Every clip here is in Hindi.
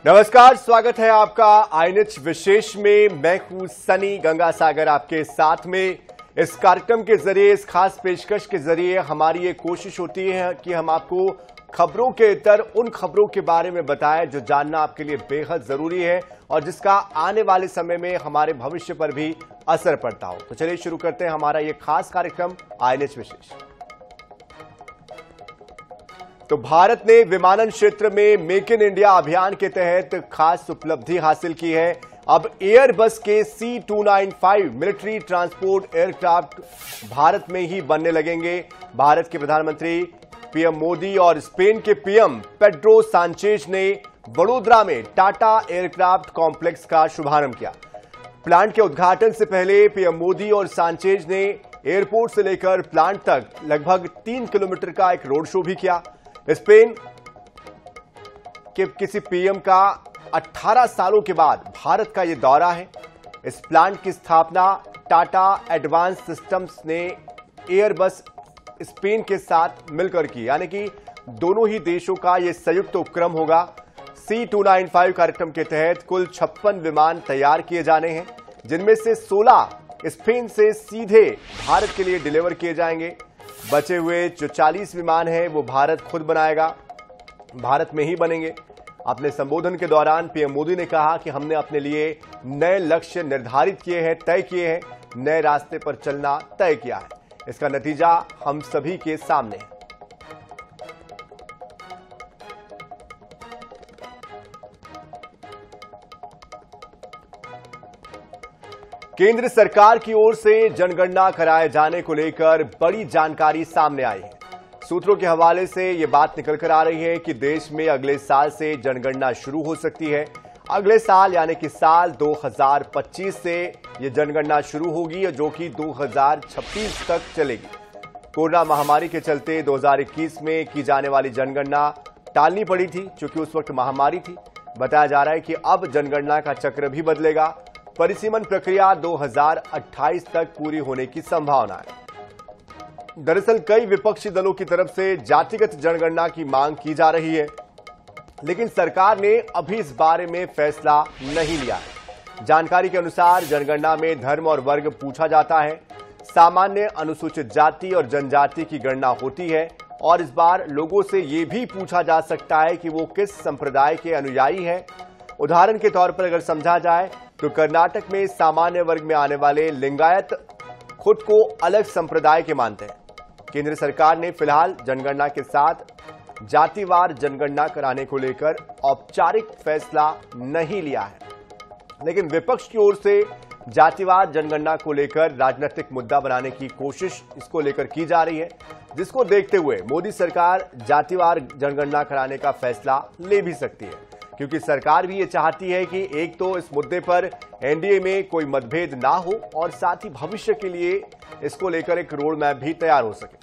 नमस्कार, स्वागत है आपका आईएनएच विशेष में। मैं हूं सनी गंगासागर आपके साथ में। इस कार्यक्रम के जरिए, इस खास पेशकश के जरिए हमारी ये कोशिश होती है कि हम आपको खबरों के इतर उन खबरों के बारे में बताएं जो जानना आपके लिए बेहद जरूरी है और जिसका आने वाले समय में हमारे भविष्य पर भी असर पड़ता हो। तो चलिए शुरू करते हैं हमारा ये खास कार्यक्रम आईएनएच विशेष। तो भारत ने विमानन क्षेत्र में मेक इन इंडिया अभियान के तहत खास उपलब्धि हासिल की है। अब एयरबस के C295 military transport aircraft Bharat में ही बनने लगेंगे। भारत के प्रधानमंत्री पीएम मोदी और स्पेन के पीएम पेड्रो सांचेज ने वडोदरा में टाटा एयरक्राफ्ट कॉम्प्लेक्स का शुभारंभ किया। प्लांट के उद्घाटन से पहले पीएम मोदी और सांचेज ने एयरपोर्ट से लेकर प्लांट तक लगभग 3 किलोमीटर का एक रोड शो भी किया। स्पेन के किसी पीएम का 18 सालों के बाद भारत का यह दौरा है। इस प्लांट की स्थापना टाटा एडवांस सिस्टम्स ने एयरबस स्पेन के साथ मिलकर की, यानी कि दोनों ही देशों का यह संयुक्त उपक्रम होगा। C295 कार्यक्रम के तहत कुल 56 विमान तैयार किए जाने हैं, जिनमें से 16 स्पेन से सीधे भारत के लिए डिलीवर किए जाएंगे। बचे हुए जो 40 विमान हैं वो भारत खुद बनाएगा, भारत में ही बनेंगे। अपने संबोधन के दौरान पीएम मोदी ने कहा कि हमने अपने लिए नए लक्ष्य निर्धारित किए हैं, तय किए हैं, नए रास्ते पर चलना तय किया है। इसका नतीजा हम सभी के सामने है। केंद्र सरकार की ओर से जनगणना कराए जाने को लेकर बड़ी जानकारी सामने आई है। सूत्रों के हवाले से यह बात निकल कर आ रही है कि देश में अगले साल से जनगणना शुरू हो सकती है। अगले साल यानी कि साल 2025 से यह जनगणना शुरू होगी, जो कि 2026 तक चलेगी। कोरोना महामारी के चलते 2021 में की जाने वाली जनगणना टालनी पड़ी थी, क्योंकि उस वक्त महामारी थी। बताया जा रहा है कि अब जनगणना का चक्र भी बदलेगा। परिसीमन प्रक्रिया 2028 तक पूरी होने की संभावना है। दरअसल कई विपक्षी दलों की तरफ से जातिगत जनगणना की मांग की जा रही है, लेकिन सरकार ने अभी इस बारे में फैसला नहीं लिया है। जानकारी के अनुसार जनगणना में धर्म और वर्ग पूछा जाता है। सामान्य अनुसूचित जाति और जनजाति की गणना होती है और इस बार लोगों से यह भी पूछा जा सकता है कि वो किस संप्रदाय के अनुयायी है। उदाहरण के तौर पर अगर समझा जाए तो कर्नाटक में सामान्य वर्ग में आने वाले लिंगायत खुद को अलग संप्रदाय के मानते हैं। केंद्र सरकार ने फिलहाल जनगणना के साथ जातिवार जनगणना कराने को लेकर औपचारिक फैसला नहीं लिया है, लेकिन विपक्ष की ओर से जातिवार जनगणना को लेकर राजनीतिक मुद्दा बनाने की कोशिश इसको लेकर की जा रही है, जिसको देखते हुए मोदी सरकार जातिवार जनगणना कराने का फैसला ले भी सकती है, क्योंकि सरकार भी ये चाहती है कि एक तो इस मुद्दे पर एनडीए में कोई मतभेद ना हो और साथ ही भविष्य के लिए इसको लेकर एक रोड मैप भी तैयार हो सके।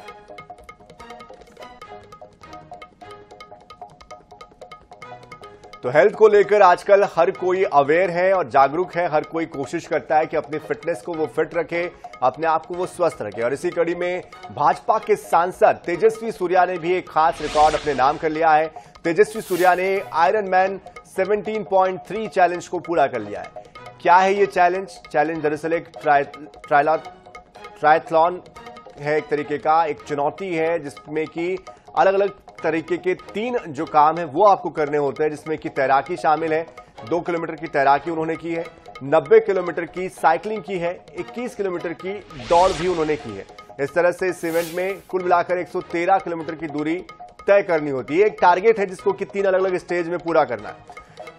तो हेल्थ को लेकर आजकल हर कोई अवेयर है और जागरूक है। हर कोई कोशिश करता है कि अपनी फिटनेस को वो फिट रखे, अपने आप को वो स्वस्थ रखे। और इसी कड़ी में भाजपा के सांसद तेजस्वी सूर्या ने भी एक खास रिकॉर्ड अपने नाम कर लिया है। तेजस्वी सूर्या ने आयरन मैन 17.3 चैलेंज को पूरा कर लिया है। क्या है ये चैलेंज? चैलेंज दरअसल एक ट्रायथलॉन है, एक तरीके का एक चुनौती है, जिसमें कि अलग अलग तरीके के 3 जो काम है वो आपको करने होते हैं, जिसमें कि तैराकी शामिल है। 2 किलोमीटर की तैराकी उन्होंने की है, 90 किलोमीटर की साइकिलिंग की है, 21 किलोमीटर की दौड़ भी उन्होंने की है। इस तरह से इस इवेंट में कुल मिलाकर 113 किलोमीटर की दूरी तय करनी होती है। एक टारगेट है जिसको कि 3 अलग अलग स्टेज में पूरा करना है।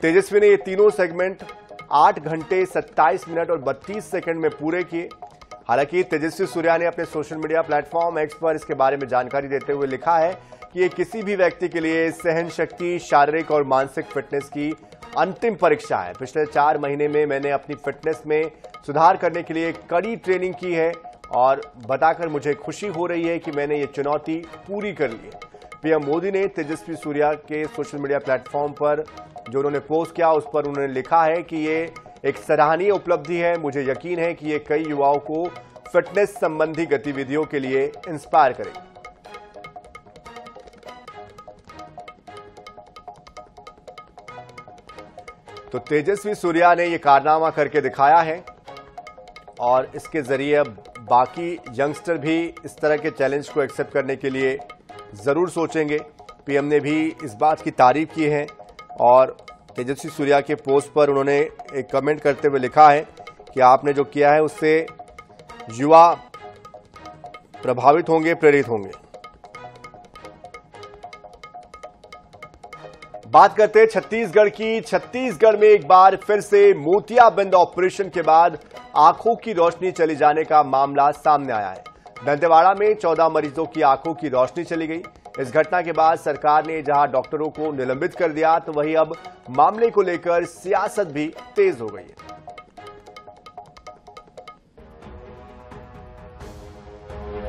तेजस्वी ने ये तीनों सेगमेंट 8 घंटे 27 मिनट और 32 सेकंड में पूरे किए। हालांकि तेजस्वी सूर्या ने अपने सोशल मीडिया प्लेटफॉर्म एक्स पर इसके बारे में जानकारी देते हुए लिखा है कि ये किसी भी व्यक्ति के लिए सहन शक्ति, शारीरिक और मानसिक फिटनेस की अंतिम परीक्षा है। पिछले 4 महीने में मैंने अपनी फिटनेस में सुधार करने के लिए कड़ी ट्रेनिंग की है और बताकर मुझे खुशी हो रही है कि मैंने ये चुनौती पूरी कर ली है। पीएम मोदी ने तेजस्वी सूर्या के सोशल मीडिया प्लेटफॉर्म पर जो उन्होंने पोस्ट किया, उस पर उन्होंने लिखा है कि ये एक सराहनीय उपलब्धि है। मुझे यकीन है कि ये कई युवाओं को फिटनेस संबंधी गतिविधियों के लिए इंस्पायर करेगी। तो तेजस्वी सूर्या ने ये कारनामा करके दिखाया है और इसके जरिए बाकी यंगस्टर भी इस तरह के चैलेंज को एक्सेप्ट करने के लिए जरूर सोचेंगे। पीएम ने भी इस बात की तारीफ की है और तेजस्वी सूर्या के पोस्ट पर उन्होंने एक कमेंट करते हुए लिखा है कि आपने जो किया है उससे युवा प्रभावित होंगे, प्रेरित होंगे। बात करते हैं छत्तीसगढ़ की। छत्तीसगढ़ में एक बार फिर से मोतियाबिंद ऑपरेशन के बाद आंखों की रोशनी चली जाने का मामला सामने आया है। दंतेवाड़ा में 14 मरीजों की आंखों की रोशनी चली गई। इस घटना के बाद सरकार ने जहां डॉक्टरों को निलंबित कर दिया, तो वहीं अब मामले को लेकर सियासत भी तेज हो गई है।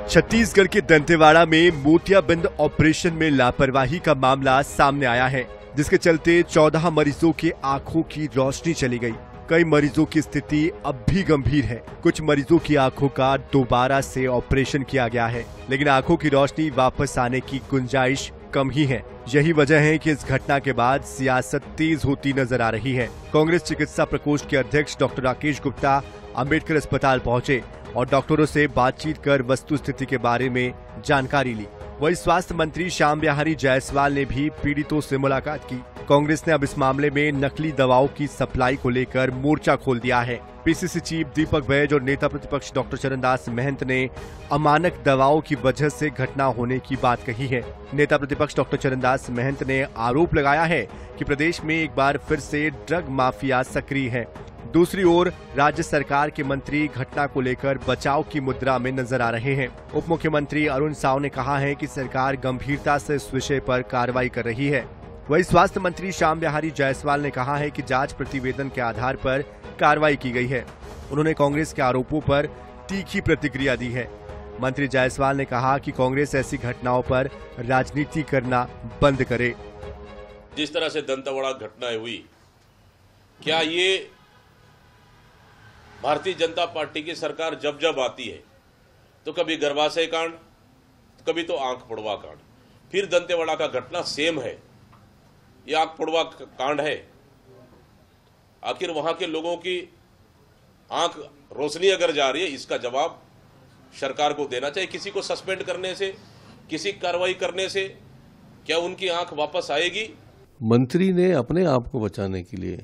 छत्तीसगढ़ के दंतेवाड़ा में मोतियाबिंद ऑपरेशन में लापरवाही का मामला सामने आया है, जिसके चलते 14 मरीजों की आंखों की रोशनी चली गई। कई मरीजों की स्थिति अब भी गंभीर है। कुछ मरीजों की आंखों का दोबारा से ऑपरेशन किया गया है, लेकिन आंखों की रोशनी वापस आने की गुंजाइश कम ही है। यही वजह है कि इस घटना के बाद सियासत तेज होती नजर आ रही है। कांग्रेस चिकित्सा प्रकोष्ठ के अध्यक्ष डॉक्टर राकेश गुप्ता अंबेडकर अस्पताल पहुंचे और डॉक्टरों से बातचीत कर वस्तुस्थिति के बारे में जानकारी ली। वहीं स्वास्थ्य मंत्री श्याम बिहारी जायसवाल ने भी पीड़ितों से मुलाकात की। कांग्रेस ने अब इस मामले में नकली दवाओं की सप्लाई को लेकर मोर्चा खोल दिया है। पीसीसी चीफ दीपक बैज और नेता प्रतिपक्ष डॉक्टर चरणदास महंत ने अमानक दवाओं की वजह से घटना होने की बात कही है। नेता प्रतिपक्ष डॉक्टर चरणदास महंत ने आरोप लगाया है कि प्रदेश में एक बार फिर से ड्रग माफिया सक्रिय है। दूसरी ओर राज्य सरकार के मंत्री घटना को लेकर बचाव की मुद्रा में नजर आ रहे हैं। उप मुख्यमंत्री अरुण साव ने कहा है कि सरकार गंभीरता से इस विषय पर कार्रवाई कर रही है। वहीं स्वास्थ्य मंत्री श्याम बिहारी जायसवाल ने कहा है कि जांच प्रतिवेदन के आधार पर कार्रवाई की गई है। उन्होंने कांग्रेस के आरोपों पर तीखी प्रतिक्रिया दी है। मंत्री जायसवाल ने कहा कि कांग्रेस ऐसी घटनाओं पर राजनीति करना बंद करे। जिस तरह से दंतेवाड़ा घटना हुई, क्या ये भारतीय जनता पार्टी की सरकार जब जब आती है तो कभी गर्भाशय कांड, कभी तो आंख फोड़वा कांड, फिर दंतेवाड़ा का घटना सेम है, ये आंख फोड़वा कांड है। आखिर वहां के लोगों की आंख रोशनी अगर जा रही है, इसका जवाब सरकार को देना चाहिए। किसी को सस्पेंड करने से, किसी कार्रवाई करने से क्या उनकी आंख वापस आएगी? मंत्री ने अपने आप को बचाने के लिए,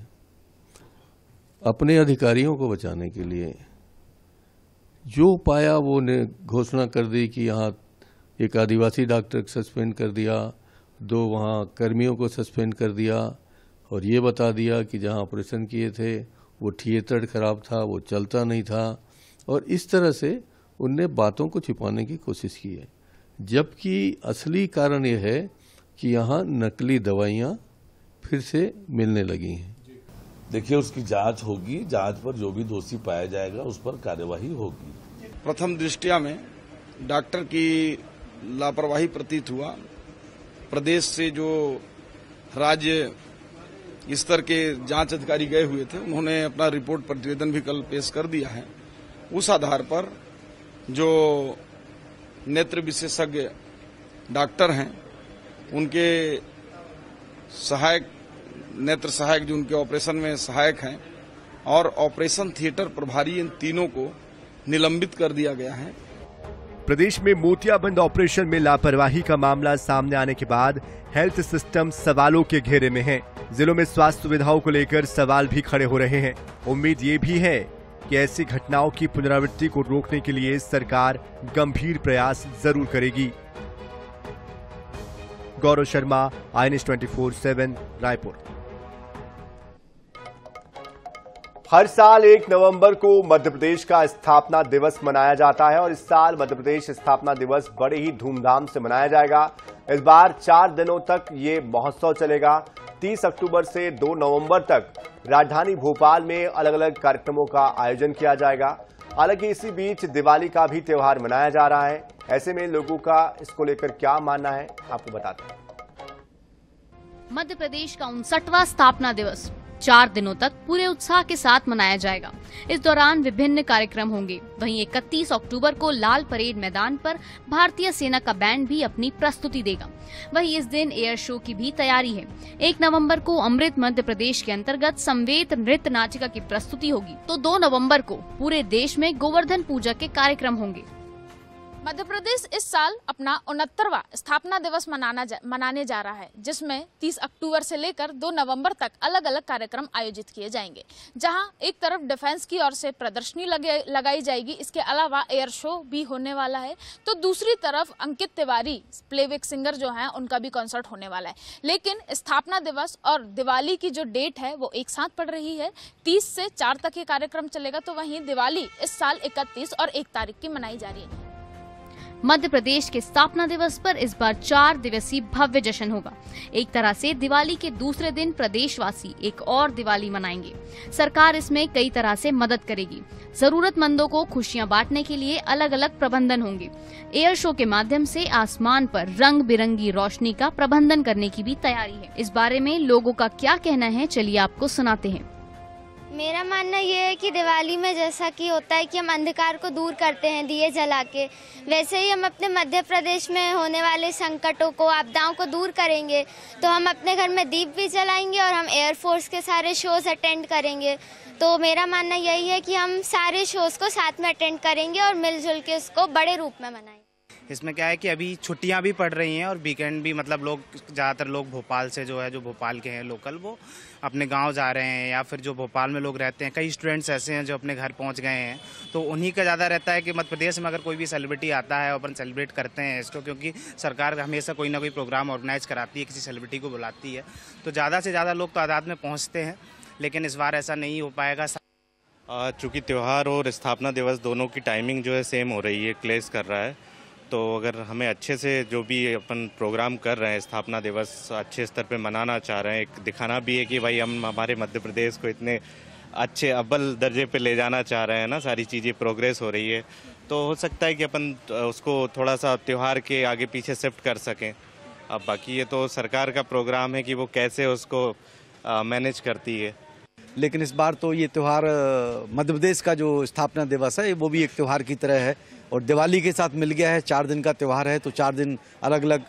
अपने अधिकारियों को बचाने के लिए जो पाया वो ने घोषणा कर दी कि यहाँ एक आदिवासी डॉक्टर को सस्पेंड कर दिया, 2 वहाँ कर्मियों को सस्पेंड कर दिया और ये बता दिया कि जहाँ ऑपरेशन किए थे वो थिएटर खराब था, वो चलता नहीं था। और इस तरह से उनने बातों को छिपाने की कोशिश की है, जबकि असली कारण ये है कि यहाँ नकली दवाइयाँ फिर से मिलने लगी हैं। देखिए, उसकी जांच होगी, जांच पर जो भी दोषी पाया जाएगा उस पर कार्यवाही होगी। प्रथम दृष्टया में डॉक्टर की लापरवाही प्रतीत हुआ। प्रदेश से जो राज्य स्तर के जांच अधिकारी गए हुए थे, उन्होंने अपना रिपोर्ट प्रतिवेदन भी कल पेश कर दिया है। उस आधार पर जो नेत्र विशेषज्ञ डॉक्टर हैं, उनके सहायक, नेत्र सहायक जो उनके ऑपरेशन में सहायक हैं, और ऑपरेशन थिएटर प्रभारी, इन तीनों को निलंबित कर दिया गया है। प्रदेश में मोतियाबिंद ऑपरेशन में लापरवाही का मामला सामने आने के बाद हेल्थ सिस्टम सवालों के घेरे में है। जिलों में स्वास्थ्य सुविधाओं को लेकर सवाल भी खड़े हो रहे हैं। उम्मीद ये भी है कि ऐसी घटनाओं की पुनरावृत्ति को रोकने के लिए सरकार गंभीर प्रयास जरूर करेगी। गौरव शर्मा, INS 24/7, रायपुर। हर साल 1 नवंबर को मध्य प्रदेश का स्थापना दिवस मनाया जाता है और इस साल मध्य प्रदेश स्थापना दिवस बड़े ही धूमधाम से मनाया जाएगा। इस बार 4 दिनों तक ये महोत्सव चलेगा। 30 अक्टूबर से 2 नवंबर तक राजधानी भोपाल में अलग अलग कार्यक्रमों का आयोजन किया जाएगा। हालांकि इसी बीच दिवाली का भी त्योहार मनाया जा रहा है। ऐसे में लोगों का इसको लेकर क्या मानना है, आपको बताते हैं। मध्य प्रदेश का 59वां स्थापना दिवस 4 दिनों तक पूरे उत्साह के साथ मनाया जाएगा। इस दौरान विभिन्न कार्यक्रम होंगे। वहीं 31 अक्टूबर को लाल परेड मैदान पर भारतीय सेना का बैंड भी अपनी प्रस्तुति देगा। वहीं इस दिन एयर शो की भी तैयारी है। 1 नवंबर को अमृत मध्य प्रदेश के अंतर्गत समवेत नृत्य नाटिका की प्रस्तुति होगी, तो 2 नवंबर को पूरे देश में गोवर्धन पूजा के कार्यक्रम होंगे। मध्य प्रदेश इस साल अपना 69वां स्थापना दिवस मनाने जा रहा है, जिसमें 30 अक्टूबर से लेकर 2 नवंबर तक अलग अलग कार्यक्रम आयोजित किए जाएंगे। जहां एक तरफ डिफेंस की ओर से प्रदर्शनी लगाई जाएगी, इसके अलावा एयर शो भी होने वाला है, तो दूसरी तरफ अंकित तिवारी प्लेबैक सिंगर जो हैं उनका भी कॉन्सर्ट होने वाला है। लेकिन स्थापना दिवस और दिवाली की जो डेट है वो एक साथ पड़ रही है। 30 से 4 तक ये कार्यक्रम चलेगा, तो वहीं दिवाली इस साल 31 और 1 तारीख की मनाई जा रही है। मध्य प्रदेश के स्थापना दिवस पर इस बार 4 दिवसीय भव्य जश्न होगा। एक तरह से दिवाली के दूसरे दिन प्रदेशवासी एक और दिवाली मनाएंगे। सरकार इसमें कई तरह से मदद करेगी। जरूरतमंदों को खुशियां बांटने के लिए अलग अलग प्रबंधन होंगे। एयर शो के माध्यम से आसमान पर रंग बिरंगी रोशनी का प्रबंधन करने की भी तैयारी है। इस बारे में लोगों का क्या कहना है, चलिए आपको सुनाते हैं। मेरा मानना ये है कि दिवाली में जैसा कि होता है कि हम अंधकार को दूर करते हैं दिए जला के, वैसे ही हम अपने मध्य प्रदेश में होने वाले संकटों को, आपदाओं को दूर करेंगे। तो हम अपने घर में दीप भी जलाएंगे और हम एयरफोर्स के सारे शोज अटेंड करेंगे। तो मेरा मानना यही है कि हम सारे शोज को साथ में अटेंड करेंगे और मिलजुल के उसको बड़े रूप में मनाएंगे। इसमें क्या है कि अभी छुट्टियां भी पड़ रही हैं और वीकेंड भी, मतलब लोग ज़्यादातर लोग भोपाल से जो भोपाल के हैं लोकल, वो अपने गांव जा रहे हैं, या फिर जो भोपाल में लोग रहते हैं, कई स्टूडेंट्स ऐसे हैं जो अपने घर पहुंच गए हैं। तो उन्हीं का ज़्यादा रहता है कि मध्य प्रदेश में अगर कोई भी सेलिब्रिटी आता है अपन सेलिब्रेट करते हैं इसको, क्योंकि सरकार हमेशा कोई ना कोई प्रोग्राम ऑर्गेनाइज कराती है, किसी सेलिब्रिटी को बुलाती है, तो ज़्यादा से ज़्यादा लोग तादाद में पहुँचते हैं। लेकिन इस बार ऐसा नहीं हो पाएगा। चूँकि त्यौहार और स्थापना दिवस दोनों की टाइमिंग जो है सेम हो रही है, क्लैश कर रहा है, तो अगर हमें अच्छे से जो भी अपन प्रोग्राम कर रहे हैं, स्थापना दिवस अच्छे स्तर पे मनाना चाह रहे हैं, एक दिखाना भी है कि भाई हम हमारे मध्य प्रदेश को इतने अच्छे अव्वल दर्जे पे ले जाना चाह रहे हैं ना, सारी चीज़ें प्रोग्रेस हो रही है, तो हो सकता है कि अपन उसको थोड़ा सा त्यौहार के आगे पीछे शिफ्ट कर सकें। अब बाकी ये तो सरकार का प्रोग्राम है कि वो कैसे उसको मैनेज करती है। लेकिन इस बार तो ये त्यौहार मध्य प्रदेश का जो स्थापना दिवस है वो भी एक त्यौहार की तरह है और दिवाली के साथ मिल गया है। 4 दिन का त्यौहार है, तो 4 दिन अलग अलग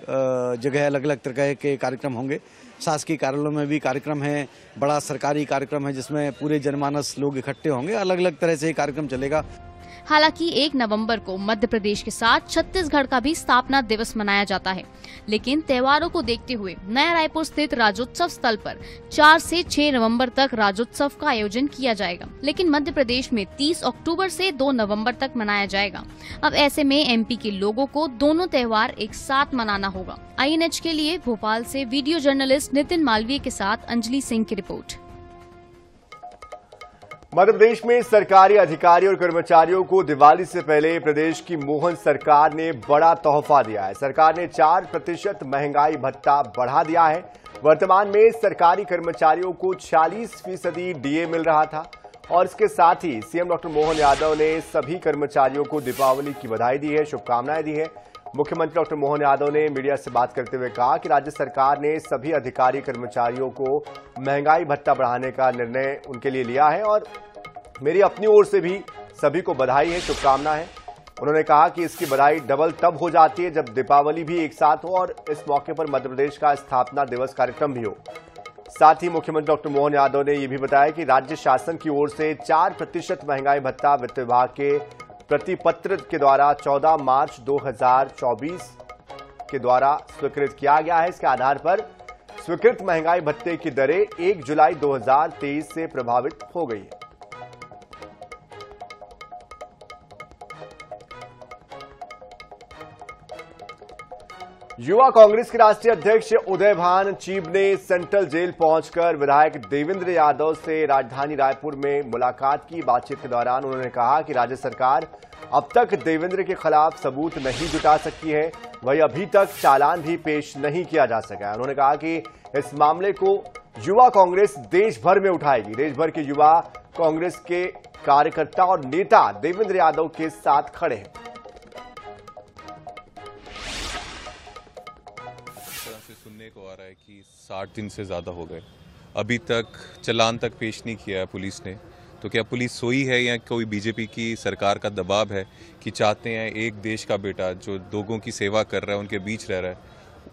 जगह अलग अलग तरह के कार्यक्रम होंगे। शासकीय कार्यालयों में भी कार्यक्रम है, बड़ा सरकारी कार्यक्रम है जिसमें पूरे जनमानस लोग इकट्ठे होंगे। अलग अलग तरह से ये कार्यक्रम चलेगा। हालांकि 1 नवंबर को मध्य प्रदेश के साथ छत्तीसगढ़ का भी स्थापना दिवस मनाया जाता है, लेकिन त्योहारों को देखते हुए नया रायपुर स्थित राज्योत्सव स्थल पर 4 से 6 नवंबर तक राज्योत्सव का आयोजन किया जाएगा। लेकिन मध्य प्रदेश में 30 अक्टूबर से 2 नवंबर तक मनाया जाएगा। अब ऐसे में एमपी के लोगों को दोनों त्योहार एक साथ मनाना होगा। INH के लिए भोपाल से वीडियो जर्नलिस्ट नितिन मालवीय के साथ अंजलि सिंह की रिपोर्ट। मध्य प्रदेश में सरकारी अधिकारी और कर्मचारियों को दिवाली से पहले प्रदेश की मोहन सरकार ने बड़ा तोहफा दिया है। सरकार ने 4% महंगाई भत्ता बढ़ा दिया है। वर्तमान में सरकारी कर्मचारियों को 40% डीए मिल रहा था और इसके साथ ही सीएम डॉक्टर मोहन यादव ने सभी कर्मचारियों को दीपावली की बधाई दी है, शुभकामनाएं दी है। मुख्यमंत्री डॉक्टर मोहन यादव ने मीडिया से बात करते हुए कहा कि राज्य सरकार ने सभी अधिकारी कर्मचारियों को महंगाई भत्ता बढ़ाने का निर्णय उनके लिए लिया है और मेरी अपनी ओर से भी सभी को बधाई है, शुभकामना है। उन्होंने कहा कि इसकी बधाई डबल तब हो जाती है जब दीपावली भी एक साथ हो और इस मौके पर मध्य प्रदेश का स्थापना दिवस कार्यक्रम भी हो। साथ ही मुख्यमंत्री डॉक्टर मोहन यादव ने यह भी बताया कि राज्य शासन की ओर से 4% महंगाई भत्ता वित्त विभाग के प्रतिपत्र के द्वारा 14 मार्च 2024 के द्वारा स्वीकृत किया गया है। इसके आधार पर स्वीकृत महंगाई भत्ते की दरें 1 जुलाई 2023 से प्रभावित हो गई है। युवा कांग्रेस के राष्ट्रीय अध्यक्ष उदयभान चीब ने सेंट्रल जेल पहुंचकर विधायक देवेंद्र यादव से राजधानी रायपुर में मुलाकात की। बातचीत के दौरान उन्होंने कहा कि राज्य सरकार अब तक देवेंद्र के खिलाफ सबूत नहीं जुटा सकी है, वही अभी तक चालान भी पेश नहीं किया जा सका है। उन्होंने कहा कि इस मामले को युवा कांग्रेस देश भर में उठाएगी। देश भर के युवा कांग्रेस के कार्यकर्ता और नेता देवेंद्र यादव के साथ खड़े हैं। सुनने को आ रहा है कि 60 दिन से ज्यादा हो गए अभी तक चालान तक पेश नहीं किया है पुलिस ने। तो क्या पुलिस सोई है या कोई बीजेपी की सरकार का दबाव है कि चाहते हैं एक देश का बेटा जो लोगों की सेवा कर रहा है, उनके बीच रह रहा है,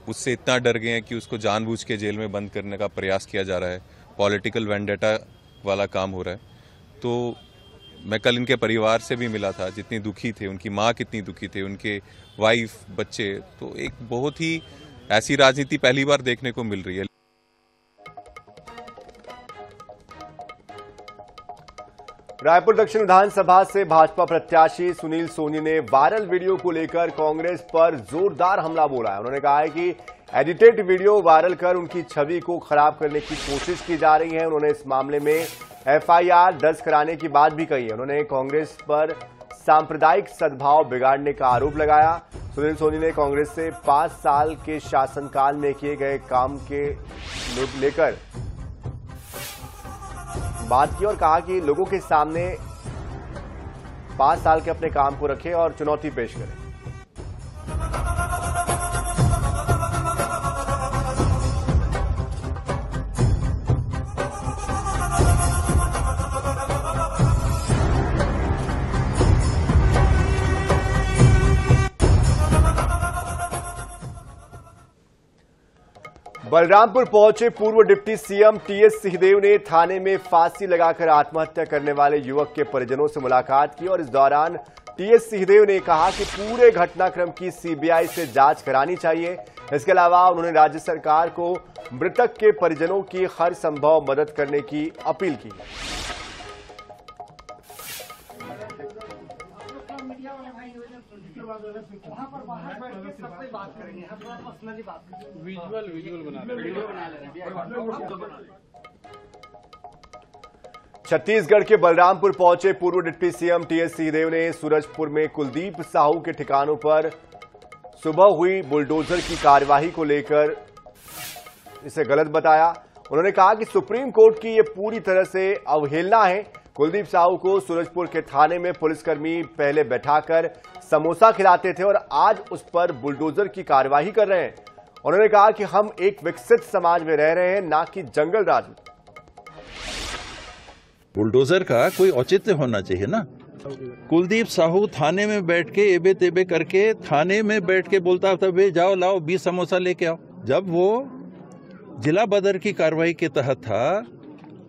उससे इतना डर गए हैं कि उसको जानबूझ के जेल में बंद करने का प्रयास किया जा रहा है, पॉलिटिकल वेंडेटा वाला काम हो रहा है। तो मैं कल इनके परिवार से भी मिला था, जितनी दुखी थे, उनकी माँ कितनी दुखी थे, उनके वाइफ, बच्चे। तो एक बहुत ही ऐसी राजनीति पहली बार देखने को मिल रही है। रायपुर दक्षिण विधानसभा से भाजपा प्रत्याशी सुनील सोनी ने वायरल वीडियो को लेकर कांग्रेस पर जोरदार हमला बोला है। उन्होंने कहा है कि एडिटेड वीडियो वायरल कर उनकी छवि को खराब करने की कोशिश की जा रही है। उन्होंने इस मामले में एफआईआर दर्ज कराने की बात भी कही है। उन्होंने कांग्रेस पर सांप्रदायिक सद्भाव बिगाड़ने का आरोप लगाया। सुनील सोनी ने कांग्रेस से 5 साल के शासनकाल में किए गए काम के लेकर बात की और कहा कि लोगों के सामने 5 साल के अपने काम को रखें और चुनौती पेश करें। बलरामपुर पहुंचे पूर्व डिप्टी सीएम टीएस सिंहदेव ने थाने में फांसी लगाकर आत्महत्या करने वाले युवक के परिजनों से मुलाकात की और इस दौरान टीएस सिंहदेव ने कहा कि पूरे घटनाक्रम की सीबीआई से जांच करानी चाहिए। इसके अलावा उन्होंने राज्य सरकार को मृतक के परिजनों की हर संभव मदद करने की अपील की। छत्तीसगढ़ के बलरामपुर पहुंचे पूर्व डिप्टी सीएम टीएस सिंहदेव ने सूरजपुर में कुलदीप साहू के ठिकानों पर सुबह हुई बुलडोजर की कार्यवाही को लेकर इसे गलत बताया। उन्होंने कहा कि सुप्रीम कोर्ट की यह पूरी तरह से अवहेलना है। कुलदीप साहू को सूरजपुर के थाने में पुलिसकर्मी पहले बैठाकर समोसा खिलाते थे और आज उस पर बुलडोजर की कार्यवाही कर रहे हैं। उन्होंने कहा कि हम एक विकसित समाज में रह रहे हैं, ना कि जंगल राज में। बुलडोजर का कोई औचित्य होना चाहिए ना। कुलदीप साहू थाने में बैठ के एबे तेबे करके थाने में बैठ के बोलता था, वे जाओ लाओ 20 समोसा लेके आओ। जब वो जिला बदर की कार्रवाई के तहत था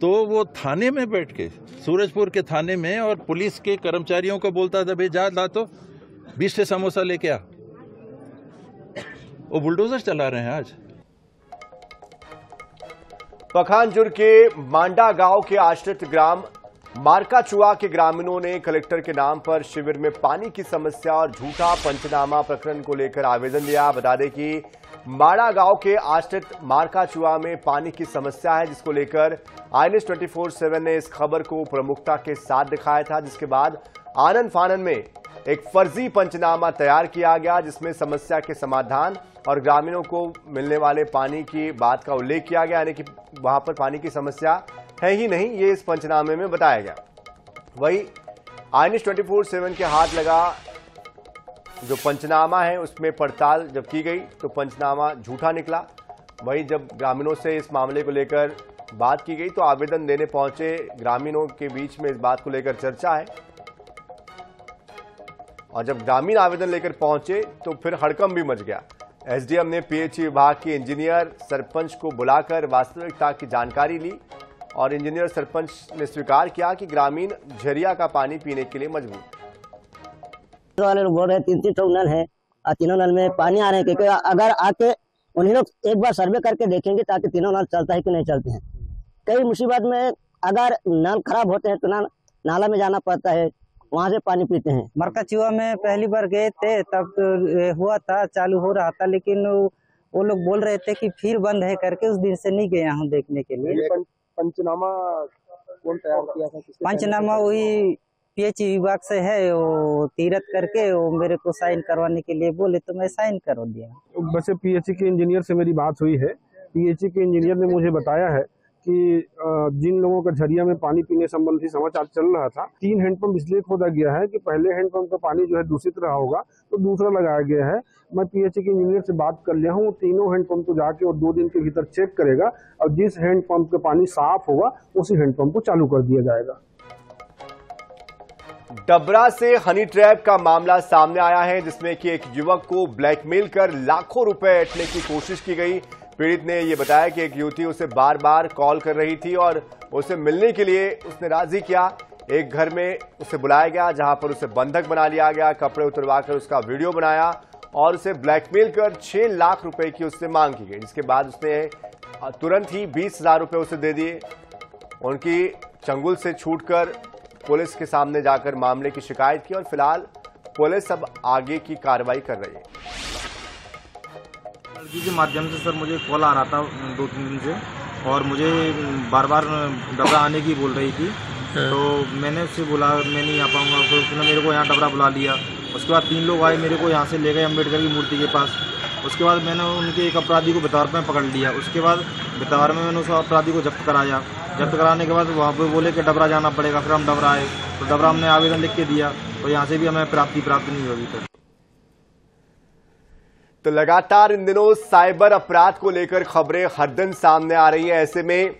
तो वो थाने में बैठ के सूरजपुर के थाने में और पुलिस के कर्मचारियों को बोलता था, भाई जा ला तो 20 से समोसा लेके आ। वो बुलडोजर चला रहे हैं आज। पखानजोर के मांडा गांव के आश्रित ग्राम मारकाचुआ के ग्रामीणों ने कलेक्टर के नाम पर शिविर में पानी की समस्या और झूठा पंचनामा प्रकरण को लेकर आवेदन दिया। बता दें कि माड़ा गांव के आश्रित मारकाचुआ में पानी की समस्या है, जिसको लेकर INS 24/7 ने इस खबर को प्रमुखता के साथ दिखाया था, जिसके बाद आनन फानन में एक फर्जी पंचनामा तैयार किया गया, जिसमें समस्या के समाधान और ग्रामीणों को मिलने वाले पानी की बात का उल्लेख किया गया, यानी कि वहां पर पानी की समस्या है ही नहीं, ये इस पंचनामे में बताया गया। वही INS 24/7 के हाथ लगा जो पंचनामा है उसमें पड़ताल जब की गई तो पंचनामा झूठा निकला। वही जब ग्रामीणों से इस मामले को लेकर बात की गई तो आवेदन देने पहुंचे ग्रामीणों के बीच में इस बात को लेकर चर्चा है और जब ग्रामीण आवेदन लेकर पहुंचे तो फिर हड़कंप भी मच गया। एसडीएम ने पीएचई विभाग के इंजीनियर सरपंच को बुलाकर वास्तविकता की जानकारी ली और इंजीनियर सरपंच ने स्वीकार किया कि ग्रामीण झरिया का पानी पीने के लिए मजबूर। वाले लोग बोल रहे हैं 3 नल है और तीनों नल में पानी आ रहे हैं, क्योंकि अगर आके उन्हीं लोग एक बार सर्वे करके देखेंगे ताकि तीनों नल चलता है कि नहीं चलते हैं। कई मुसीबत में अगर नल खराब होते हैं तो नाला में जाना पड़ता है, वहाँ से पानी पीते हैं। मारकाचुआ में पहली बार गए थे तब हुआ था, चालू हो रहा था, लेकिन वो लोग बोल रहे थे कि फिर बंद है करके, उस दिन से नहीं गया हूँ देखने के लिए। पंचनामा कौन तैयार किया था? पंचनामा वही पीएचई विभाग से है, वो तीरथ करके वो मेरे को साइन करवाने के लिए बोले तो मैं साइन करवा दिया। वैसे पीएचई के इंजीनियर से मेरी बात हुई है। पीएचई के इंजीनियर ने मुझे बताया है कि जिन लोगों का झरिया में पानी पीने संबंधी समाचार चल रहा था, 3 हैंडपंप इसलिए खोदा गया है कि पहले हैंडपंप का पानी जो है दूषित रहा होगा तो दूसरा लगाया गया है। मैं पीएचई के इंजीनियर से बात कर लिया हूँ, तीनों हैंडपंप को जाके और 2 दिन के भीतर चेक करेगा और जिस हैंडपंप का पानी साफ होगा उसी हैंडपंप को चालू कर दिया जाएगा। डबरा से हनी ट्रैप का मामला सामने आया है, जिसमें कि एक युवक को ब्लैकमेल कर लाखों रुपए ऐंठने की कोशिश की गई। पीड़ित ने यह बताया कि एक युवती उसे बार बार कॉल कर रही थी और उसे मिलने के लिए उसने राजी किया। एक घर में उसे बुलाया गया जहां पर उसे बंधक बना लिया गया, कपड़े उतरवाकर उसका वीडियो बनाया और उसे ब्लैकमेल कर 6 लाख रुपए की उससे मांग की गई, जिसके बाद उसने तुरंत ही 20,000 रुपए उसे दे दिए। उनकी चंगुल से छूटकर पुलिस के सामने जाकर मामले की शिकायत की और फिलहाल पुलिस अब आगे की कार्रवाई कर रही है। लड़की के माध्यम से सर मुझे कॉल आ रहा था 2-3 दिन से और मुझे बार बार डबरा आने की बोल रही थी, तो मैंने उससे बोला मैं नहीं आ पाऊंगा, तो उसने मेरे को यहाँ डबरा बुला लिया। उसके बाद 3 लोग आए, मेरे को यहाँ से ले गए अम्बेडकर की मूर्ति के पास। उसके बाद मैंने उनके एक अपराधी को बितौर में पकड़ लिया। उसके बाद बितौर में मैंने उस अपराधी को जब्त कराया। जब्त कराने के बाद वहाँ पे बोले कि डबरा जाना पड़ेगा, फिर हम डबरा आए तो डबरा हमने आवेदन लिख के दिया, तो यहाँ से भी हमें प्राप्त नहीं होगी। तो लगातार इन दिनों साइबर अपराध को लेकर खबरें हर दिन सामने आ रही हैं। ऐसे में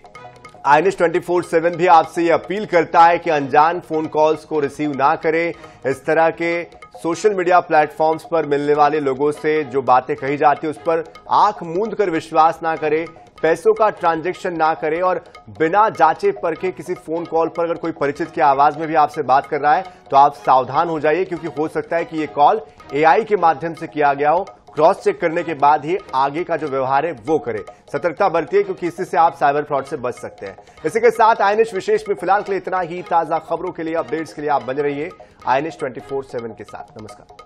INS 24/7 भी आपसे ये अपील करता है कि अनजान फोन कॉल्स को रिसीव ना करें। इस तरह के सोशल मीडिया प्लेटफॉर्म्स पर मिलने वाले लोगों से जो बातें कही जाती है उस पर आंख मूंद कर विश्वास ना करें, पैसों का ट्रांजैक्शन ना करें और बिना जांचे परखे किसी फोन कॉल पर अगर कोई परिचित की आवाज में भी आपसे बात कर रहा है तो आप सावधान हो जाइए, क्योंकि हो सकता है कि ये कॉल AI के माध्यम से किया गया हो। क्रॉस चेक करने के बाद ही आगे का जो व्यवहार है वो करें। सतर्कता बरतिए, क्योंकि इससे से आप साइबर फ्रॉड से बच सकते हैं। इसी के साथ INS विशेष में फिलहाल के लिए इतना ही। ताजा खबरों के लिए, अपडेट्स के लिए आप बने रहिए INS 24/7 के साथ। नमस्कार।